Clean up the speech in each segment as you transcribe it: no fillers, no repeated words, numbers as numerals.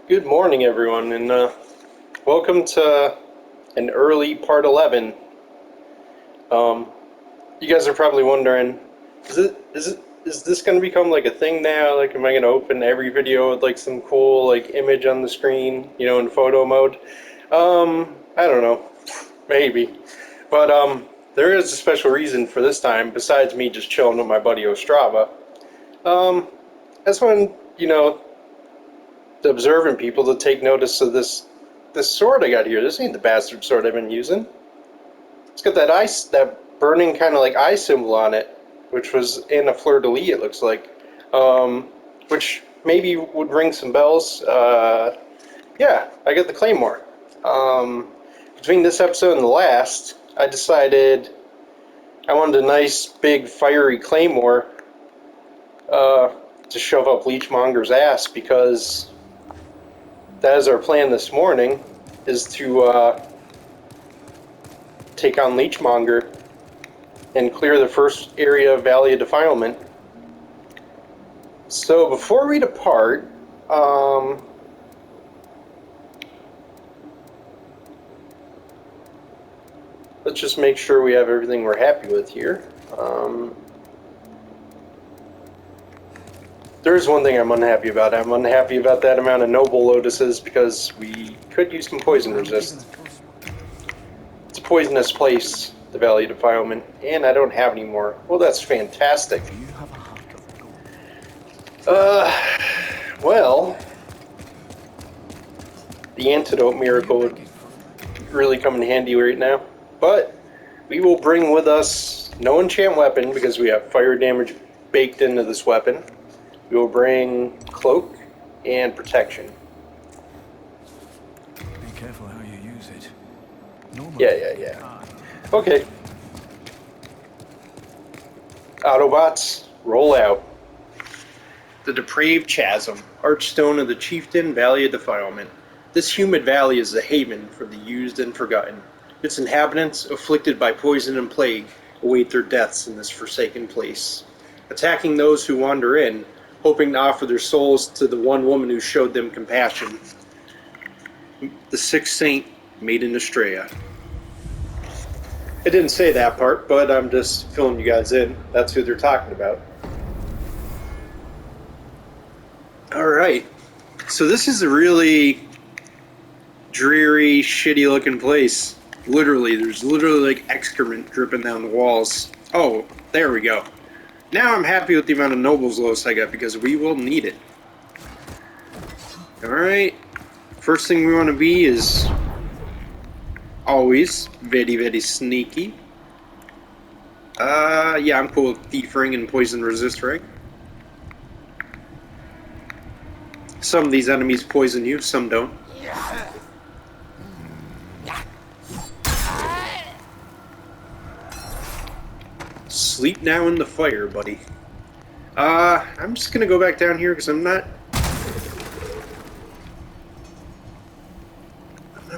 Good morning, everyone, and welcome to an early part 11. Um, you guys are probably wondering, is this going to become like a thing now? Like, am I going to open every video with like some cool like image on the screen, in photo mode? I don't know, maybe, but there is a special reason for this time besides me just chilling with my buddy Ostrava. Um, that's when the observant people to take notice of this sword I got here. This ain't the bastard sword I've been using. It's got that burning kind of like eye symbol on it, which was in a fleur-de-lis, it looks like. Which maybe would ring some bells. Yeah, I got the claymore. Between this episode and the last, I decided I wanted a nice big fiery claymore to shove up Leechmonger's ass, because that is our plan this morning, is to take on Leechmonger and clear the first area of Valley of Defilement. So before we depart, let's just make sure we have everything we're happy with here. There's one thing I'm unhappy about. I'm unhappy about that amount of noble lotuses, because we could use some poison resist. It's a poisonous place, the Valley of Defilement, and I don't have any more. Well, that's fantastic. Well, the antidote miracle would really come in handy right now. But we will bring with us no enchant weapon, because we have fire damage baked into this weapon. We will bring cloak and protection. Be careful how you use it. Yeah. Okay. Autobots, roll out. The Depraved Chasm, Archstone of the Chieftain, Valley of Defilement. This humid valley is a haven for the used and forgotten. Its inhabitants, afflicted by poison and plague, await their deaths in this forsaken place, attacking those who wander in, hoping to offer their souls to the one woman who showed them compassion, the sixth saint, Maiden Estrella. It didn't say that part, but I'm just filling you guys in. That's who they're talking about. Alright, so this is a really dreary, shitty looking place. Literally, there's literally like excrement dripping down the walls. Oh, there we go. Now I'm happy with the amount of nobles lotus I got, because we will need it. Alright, first thing we want to be is always very sneaky. Yeah, I'm cool with Thief Ring and Poison Resist Ring. Some of these enemies poison you, some don't. Sleep now in the fire, buddy. I'm just gonna go back down here because I'm not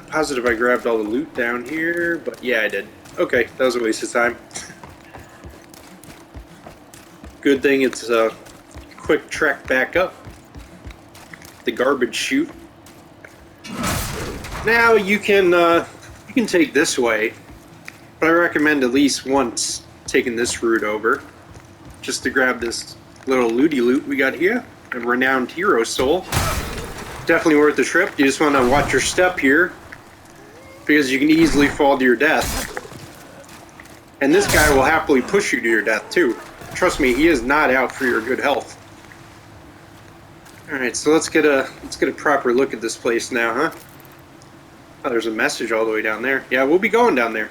positive I grabbed all the loot down here, but yeah, I did. Okay, that was a waste of time. Good thing it's a quick trek back up the garbage chute. Now you can take this way, but I recommend at least once taking this route over, just to grab this little looty loot we got here, a renowned hero soul. Definitely worth the trip. You just want to watch your step here, because you can easily fall to your death. And this guy will happily push you to your death too. Trust me, he is not out for your good health. Alright, so let's get a proper look at this place now, huh? Oh, there's a message all the way down there. Yeah, we'll be going down there.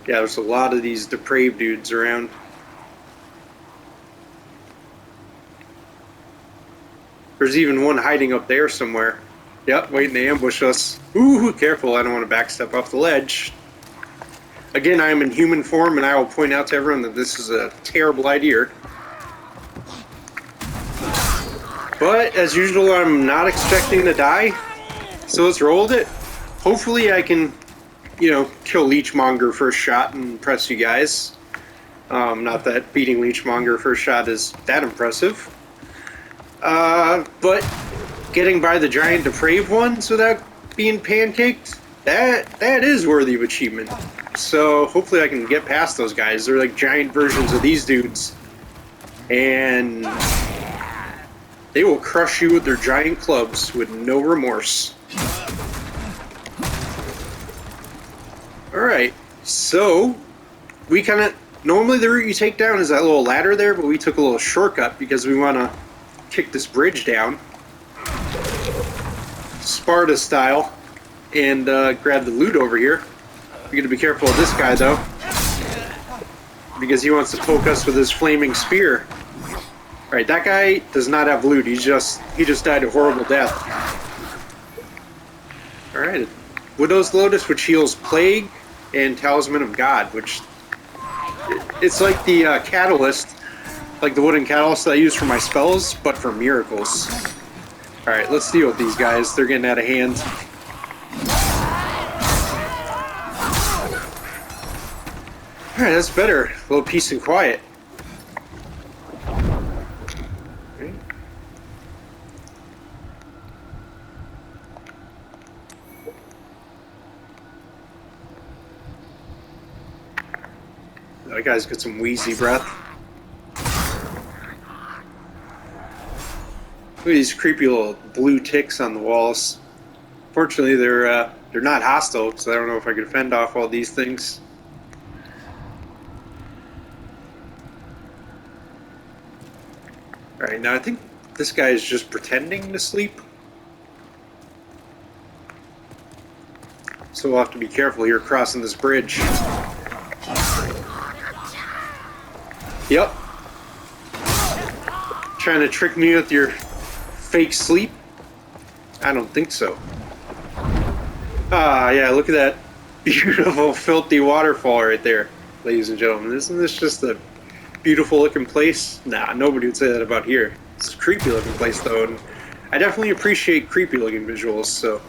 Yeah, there's a lot of these depraved dudes around. There's even one hiding up there somewhere. Yep, waiting to ambush us. Ooh, careful, I don't want to backstep off the ledge. Again, I am in human form, and I will point out to everyone that this is a terrible idea. But, as usual, I'm not expecting to die, so let's roll with it. Hopefully I can, kill Leechmonger first shot and impress you guys. Not that beating Leechmonger first shot is that impressive. But getting by the giant depraved ones without being pancaked, that is worthy of achievement. So hopefully I can get past those guys. They're like giant versions of these dudes. And they will crush you with their giant clubs with no remorse. Alright, so we kind of... Normally the route you take down is that little ladder there, but we took a little shortcut because we want to kick this bridge down. Sparta style. And grab the loot over here. We gotta be careful of this guy though, because he wants to poke us with his flaming spear. Alright, that guy does not have loot. He just died a horrible death. Alright, Widow's Lotus, which heals Plague, and Talisman of God, which it's like the catalyst, like the wooden catalyst that I use for my spells, but for miracles. Alright, let's deal with these guys. They're getting out of hand. Alright, that's better. A little peace and quiet. Okay. That guy's got some wheezy breath. Look at these creepy little blue ticks on the walls. Fortunately, they're not hostile, so I don't know if I could fend off all these things. Alright, now I think this guy is just pretending to sleep. So we'll have to be careful here crossing this bridge. Yep. Trying to trick me with your fake sleep? I don't think so. Ah, yeah, look at that beautiful, filthy waterfall right there, ladies and gentlemen. Isn't this just a beautiful looking place? Nah, nobody would say that about here. It's a creepy looking place though, and I definitely appreciate creepy looking visuals, so.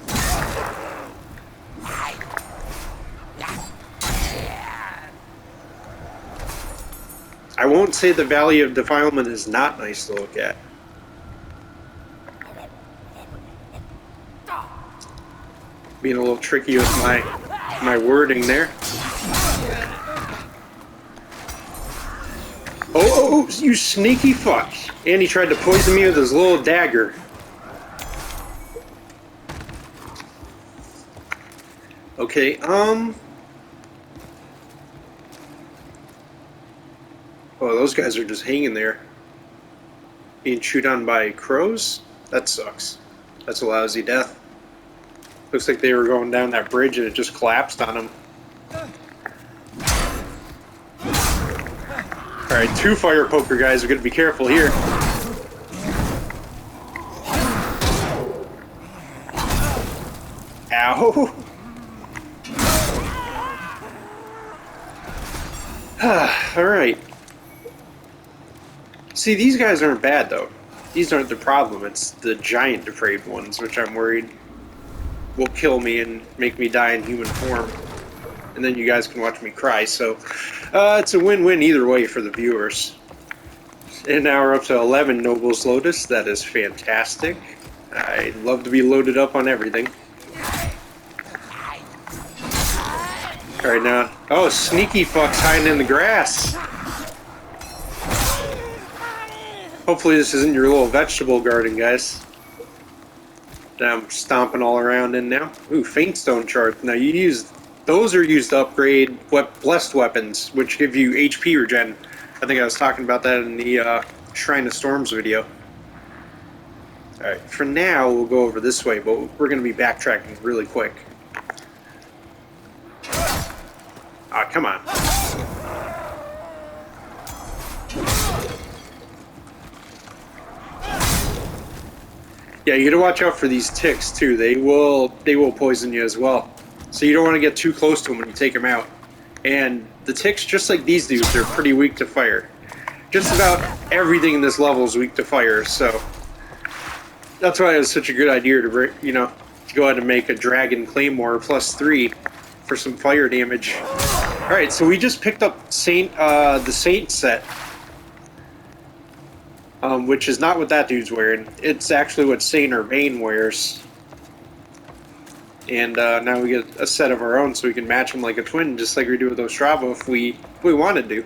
I won't say the Valley of Defilement is not nice to look at. Being a little tricky with my wording there. Oh, you sneaky fuck. And he tried to poison me with his little dagger. Okay, Oh, those guys are just hanging there. Being chewed on by crows? That sucks. That's a lousy death. Looks like they were going down that bridge and it just collapsed on them. Alright, 2 fire poker guys. We're gonna be careful here. Ow! Alright. See, these guys aren't bad though. These aren't the problem. It's the giant depraved ones, which I'm worried will kill me and make me die in human form. And then you guys can watch me cry, so it's a win-win either way for the viewers. And now we're up to 11 Nobles Lotus. That is fantastic. I love to be loaded up on everything. Alright now. Oh, sneaky fucks hiding in the grass. Hopefully this isn't your little vegetable garden, guys. I'm stomping all around in now. Ooh, Faint Stone chart. Now you use... Those are used to upgrade blessed weapons, which give you HP regen. I think I was talking about that in the Shrine of Storms video. Alright, for now we'll go over this way, but we're going to be backtracking really quick. Ah, come on. Yeah, you gotta watch out for these ticks too. They will poison you as well. So you don't want to get too close to them when you take them out. And the ticks, just like these dudes, they're pretty weak to fire. Just about everything in this level is weak to fire, so that's why it was such a good idea to, to go ahead and make a Dragon Claymore +3 for some fire damage. All right, so we just picked up the Saint set. which is not what that dude's wearing. It's actually what Saint or Vayne wears. And now we get a set of our own, so we can match them like a twin, just like we do with Ostrava if we wanted to.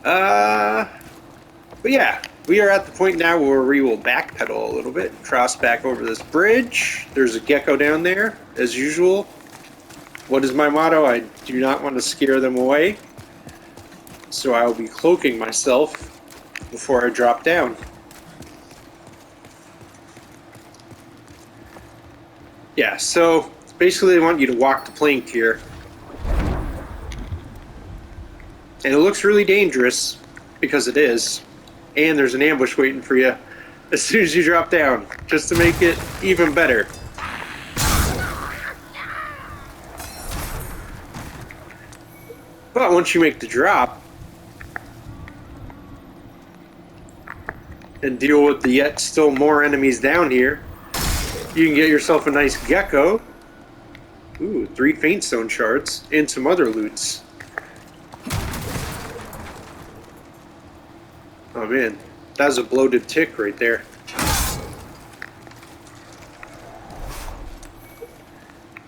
But yeah, we are at the point now where we will backpedal a little bit, cross back over this bridge. There's a gecko down there, as usual. What is my motto? I do not want to scare them away. So I will be cloaking myself before I drop down. Yeah, so basically they want you to walk the plank here. And it looks really dangerous, because it is. And there's an ambush waiting for you as soon as you drop down, just to make it even better. But once you make the drop, and deal with the yet still more enemies down here, you can get yourself a nice gecko. Ooh, 3 faint stone shards, and some other loots. Oh man, that was a bloated tick right there.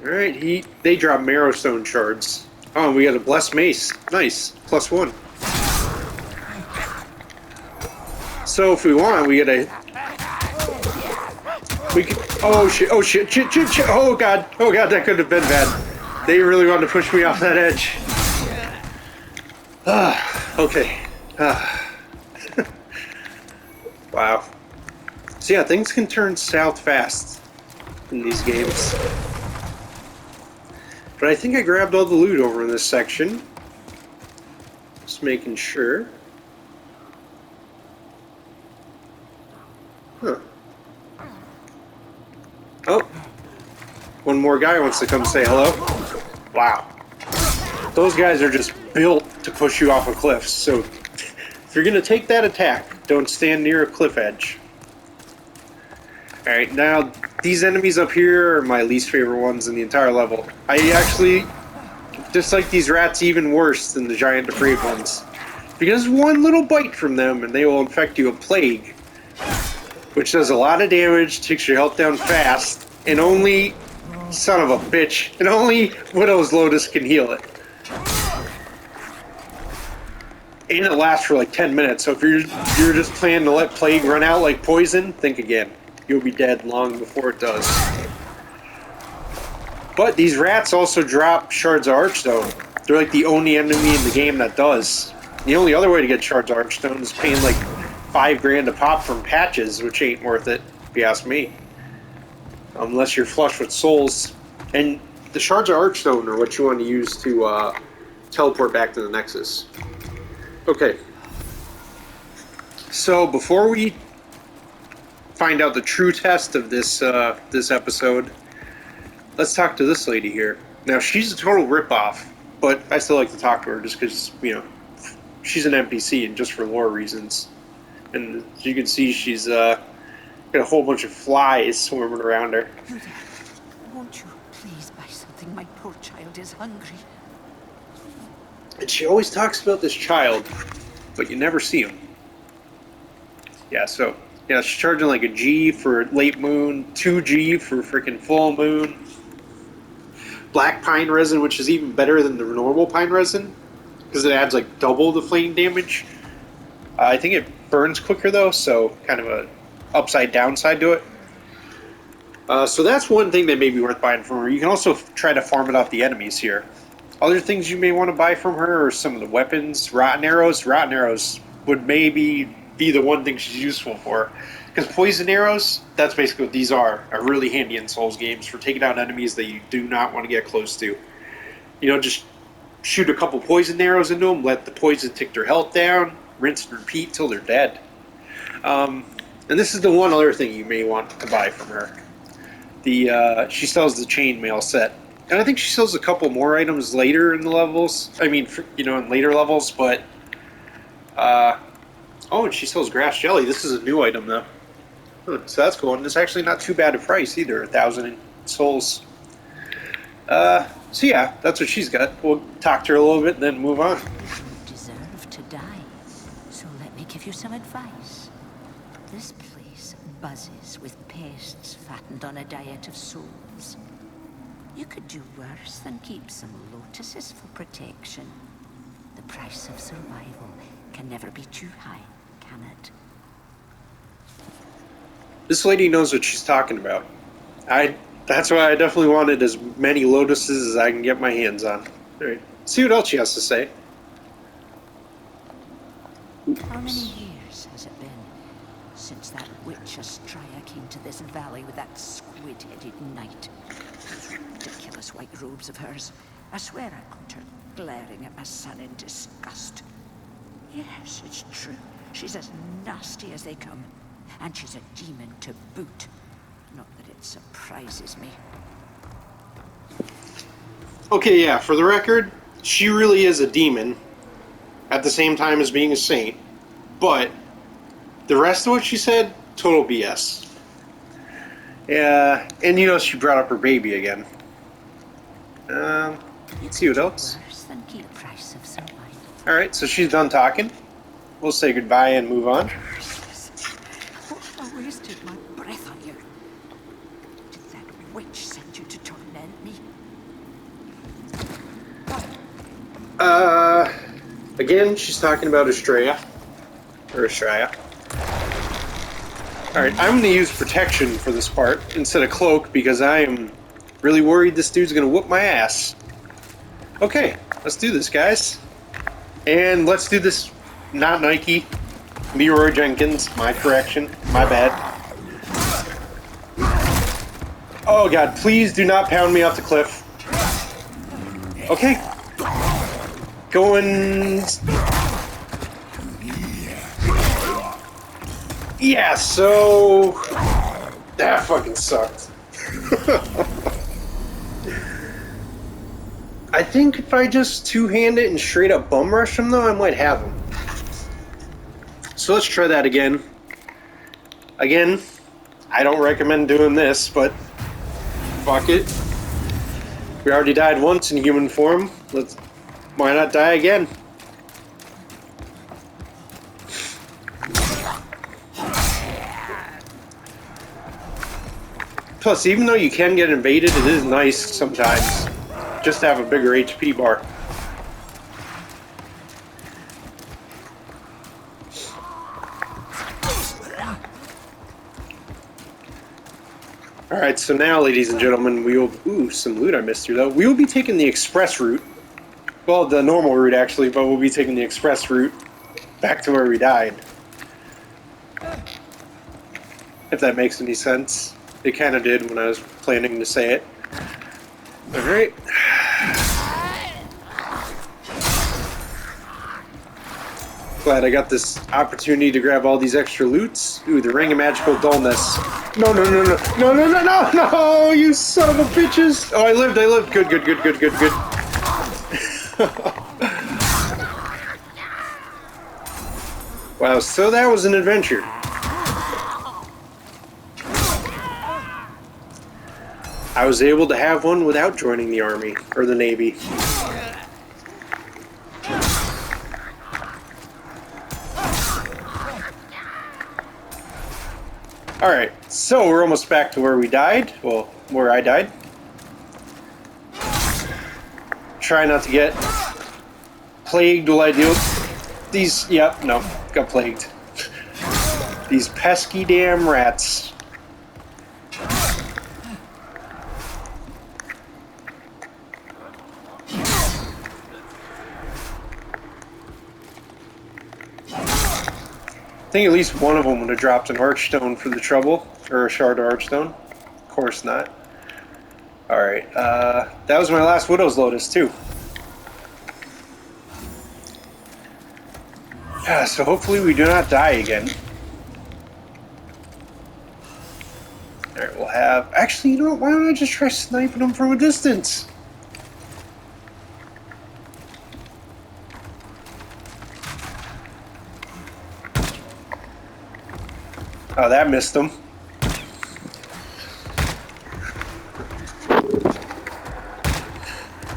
Alright, they drop marrowstone shards. Oh, and we got a blessed mace. Nice. +1. So if we want, we get a... We can... Oh shit, oh shit, shit, shit, shit. Oh god, that could have been bad. They really wanted to push me off that edge. Okay. Wow. So yeah, things can turn south fast in these games. But I think I grabbed all the loot over in this section. Just making sure. Huh. Oh. One more guy wants to come say hello. Wow. Those guys are just built to push you off of cliffs, so if you're going to take that attack, don't stand near a cliff edge. Alright, now these enemies up here are my least favorite ones in the entire level. I actually dislike these rats even worse than the giant depraved ones. Because one little bite from them and they will infect you with plague, which does a lot of damage, takes your health down fast, and only, son of a bitch, and only Widow's Lotus can heal it. And it lasts for like 10 minutes, so if you're just planning to let plague run out like poison, think again. You'll be dead long before it does. But these rats also drop shards of archstone. They're like the only enemy in the game that does. The only other way to get shards of archstone is paying like $5 a pop from patches, which ain't worth it, if you ask me. Unless you're flush with souls. And the shards of archstone are what you want to use to teleport back to the Nexus. Okay. So before we find out the true test of this this episode, let's talk to this lady here. Now she's a total ripoff, but I still like to talk to her just because, you know, she's an NPC and just for lore reasons. And as you can see, she's got a whole bunch of flies swarming around her. Luda, won't you please buy something? My poor child is hungry. And she always talks about this child, but you never see him. Yeah, so yeah, she's charging like a G for late moon, 2G for freaking full moon. Black pine resin, which is even better than the normal pine resin, because it adds like double the flame damage. I think it burns quicker though, so kind of a upside downside to it. So that's one thing that may be worth buying from her. You can also try to farm it off the enemies here. Other things you may want to buy from her are some of the weapons, rotten arrows. Rotten arrows would maybe be the one thing she's useful for. Because poison arrows, that's basically what these are really handy in Souls games for taking out enemies that you do not want to get close to. You know, just shoot a couple poison arrows into them, let the poison tick their health down, rinse and repeat till they're dead. And this is the one other thing you may want to buy from her. She sells the chainmail set. And I think she sells a couple more items later in the levels. I mean, you know, in later levels, but... oh, and she sells grass jelly. This is a new item, though. So that's cool. And it's actually not too bad a price, either. 1,000 souls. So yeah, that's what she's got. We'll talk to her a little bit and then move on. You deserve to die. So let me give you some advice. This place buzzes with pests fattened on a diet of souls. You could do worse than keep some lotuses for protection. The price of survival can never be too high, can it? This lady knows what she's talking about. That's why I definitely wanted as many lotuses as I can get my hands on. Alright, see what else she has to say. How many years has it been since that witch Astraya came to this valley with that squid-headed knight? Those ridiculous white robes of hers. I swear I caught her glaring at my son in disgust. Yes, it's true. She's as nasty as they come. And she's a demon to boot. Not that it surprises me. Okay, yeah, for the record, she really is a demon at the same time as being a saint. But the rest of what she said, total BS. Yeah, and you know she brought up her baby again. Let's see what else. Worse than keep the price of survival. Alright, so she's done talking. We'll say goodbye and move on. I wasted my breath on you. Did that witch send you to torment me? Again, she's talking about Astraya. Or Astraya. Alright, I'm going to use protection for this part instead of cloak because I am really worried this dude's going to whoop my ass. Okay, let's do this, guys. And let's do this, not Nike. Leroy Jenkins, my correction, my bad. Oh god, please do not pound me off the cliff. Okay. Going... Yeah, so... That fucking sucked. I think if I just two-hand it and straight up bum rush him though, I might have him. So let's try that again. Again, I don't recommend doing this, but fuck it. We already died once in human form. Why not die again? Plus, even though you can get invaded, it is nice sometimes just to have a bigger HP bar. Alright, so now, ladies and gentlemen, we will... Ooh, some loot I missed here, though. We will be taking the express route. Well, the normal route, actually, but we'll be taking the express route back to where we died. If that makes any sense. It kind of did when I was planning to say it. Alright. Glad I got this opportunity to grab all these extra loots. Ooh, the Ring of Magical Dullness. No, no, no, no, no, no, no, no, no, you son of a bitches! Oh, I lived, good, good, good, good, good, good. Wow, so that was an adventure. I was able to have one without joining the army, or the navy. Alright, so we're almost back to where we died. Well, where I died. Try not to get plagued while I deal with these... Yep, no, got plagued. These pesky damn rats. I think at least one of them would have dropped an archstone for the trouble, or a shard of archstone. Of course not. Alright, that was my last Widow's Lotus, too. Yeah, so hopefully we do not die again. Alright, we'll have... Actually, you know what? Why don't I just try sniping them from a distance? Oh, that missed him.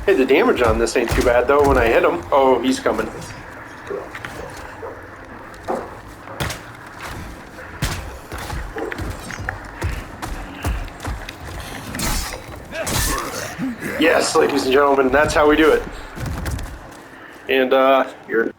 Hey, the damage on this ain't too bad, though, when I hit him. Oh, he's coming. Yes, ladies and gentlemen, that's how we do it. And, you're...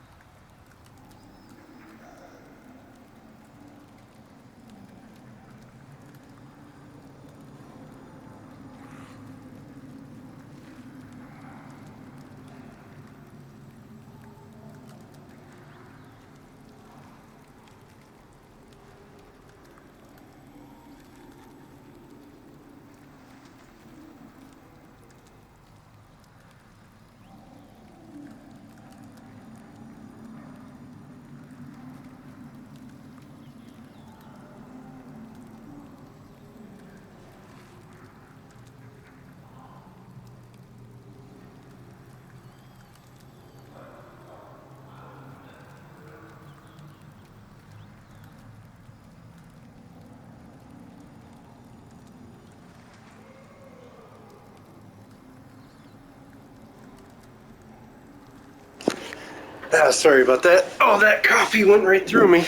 Ah, sorry about that. Oh, that coffee went right through me.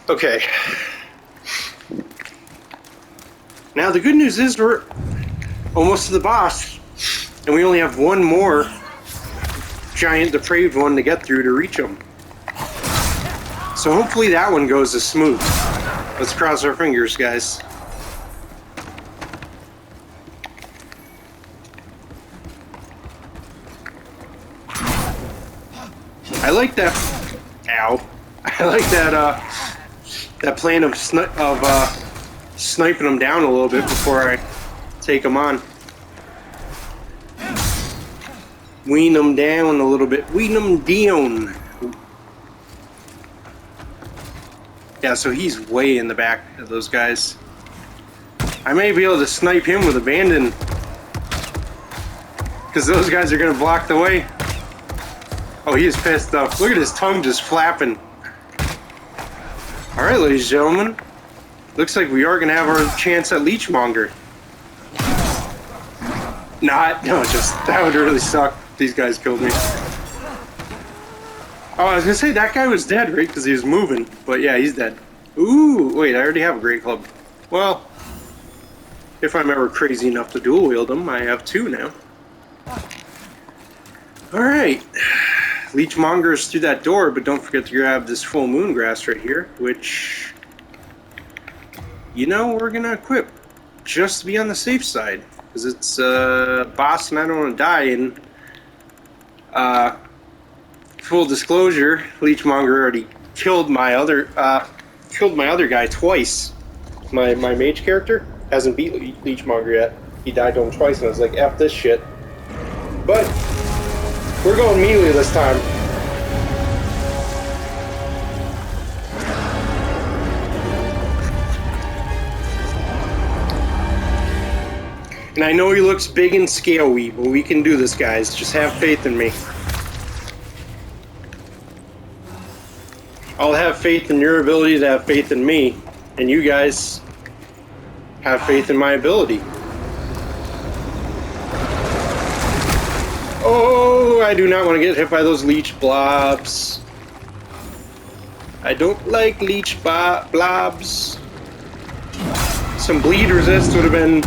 Okay. Now the good news is we're almost to the boss, and we only have one more giant depraved one to get through to reach him. So hopefully that one goes as smooth. Let's cross our fingers, guys. I like that. Ow! I like that plan of sniping them down a little bit before I take them on. Wean them down a little bit. Wean them down. Yeah, so he's way in the back of those guys. I may be able to snipe him with abandon, because those guys are going to block the way. Oh, he is pissed off. Look at his tongue just flapping. Alright, ladies and gentlemen. Looks like we are going to have our chance at Leechmonger. No, just, that would really suck if these guys killed me. Oh, I was going to say, that guy was dead, right? Because he was moving. But yeah, he's dead. Ooh, wait, I already have a great club. Well, if I'm ever crazy enough to dual wield them, I have two now. Alright. Leechmonger's through that door, but don't forget to grab this full moon grass right here, which, you know, we're gonna equip just to be on the safe side, because it's boss and I don't want to die. And full disclosure, Leechmonger already killed my other guy twice. My mage character hasn't beat Leechmonger yet. He died to him twice, and I was like, F this shit. But we're going melee this time. And I know he looks big and scale-y, but we can do this, guys. Just have faith in me. I'll have faith in your ability to have faith in me, and you guys have faith in my ability. Oh, I do not want to get hit by those leech blobs. I don't like leech blobs. Some bleed resist would have been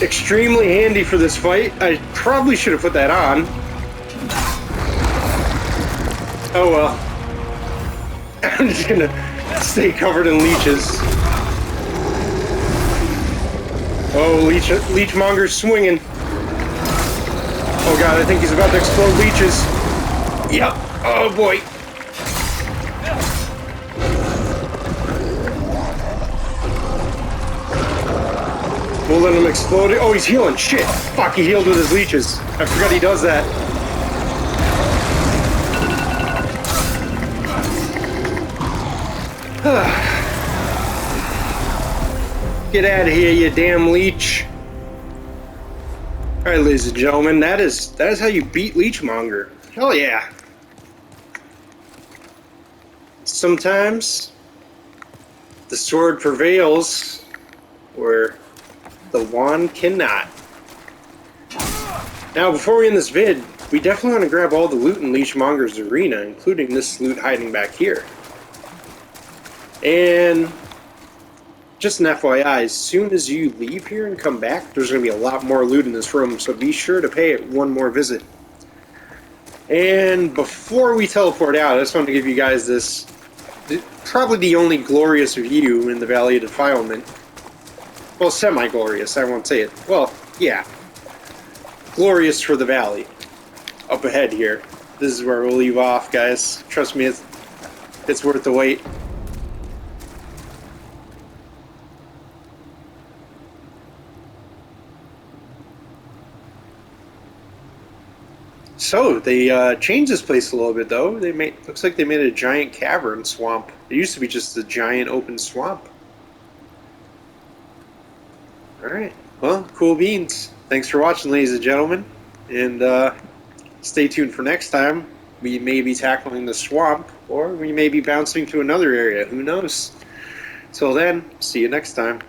extremely handy for this fight. I probably should have put that on. Oh well. I'm just gonna stay covered in leeches. Oh, Leechmonger's swinging. Oh god, I think he's about to explode leeches. Yep. Oh boy. We'll let him explode it. Oh, he's healing. Shit. Fuck, he healed with his leeches. I forgot he does that. Get out of here, you damn leech. Alright, ladies and gentlemen, that is how you beat Leechmonger. Hell yeah. Sometimes the sword prevails where the wand cannot. Now, before we end this vid, we definitely want to grab all the loot in Leechmonger's arena, including this loot hiding back here. And just an FYI, as soon as you leave here and come back, there's going to be a lot more loot in this room, so be sure to pay it one more visit. And before we teleport out, I just wanted to give you guys this, probably the only glorious view in the Valley of Defilement. Well, semi-glorious, I won't say it. Well, yeah. Glorious for the valley. Up ahead here. This is where we'll leave off, guys. Trust me, it's worth the wait. So, they changed this place a little bit, though. Looks like they made a giant cavern swamp. It used to be just a giant open swamp. Alright, well, cool beans. Thanks for watching, ladies and gentlemen. And stay tuned for next time. We may be tackling the swamp, or we may be bouncing to another area. Who knows? Till then, see you next time.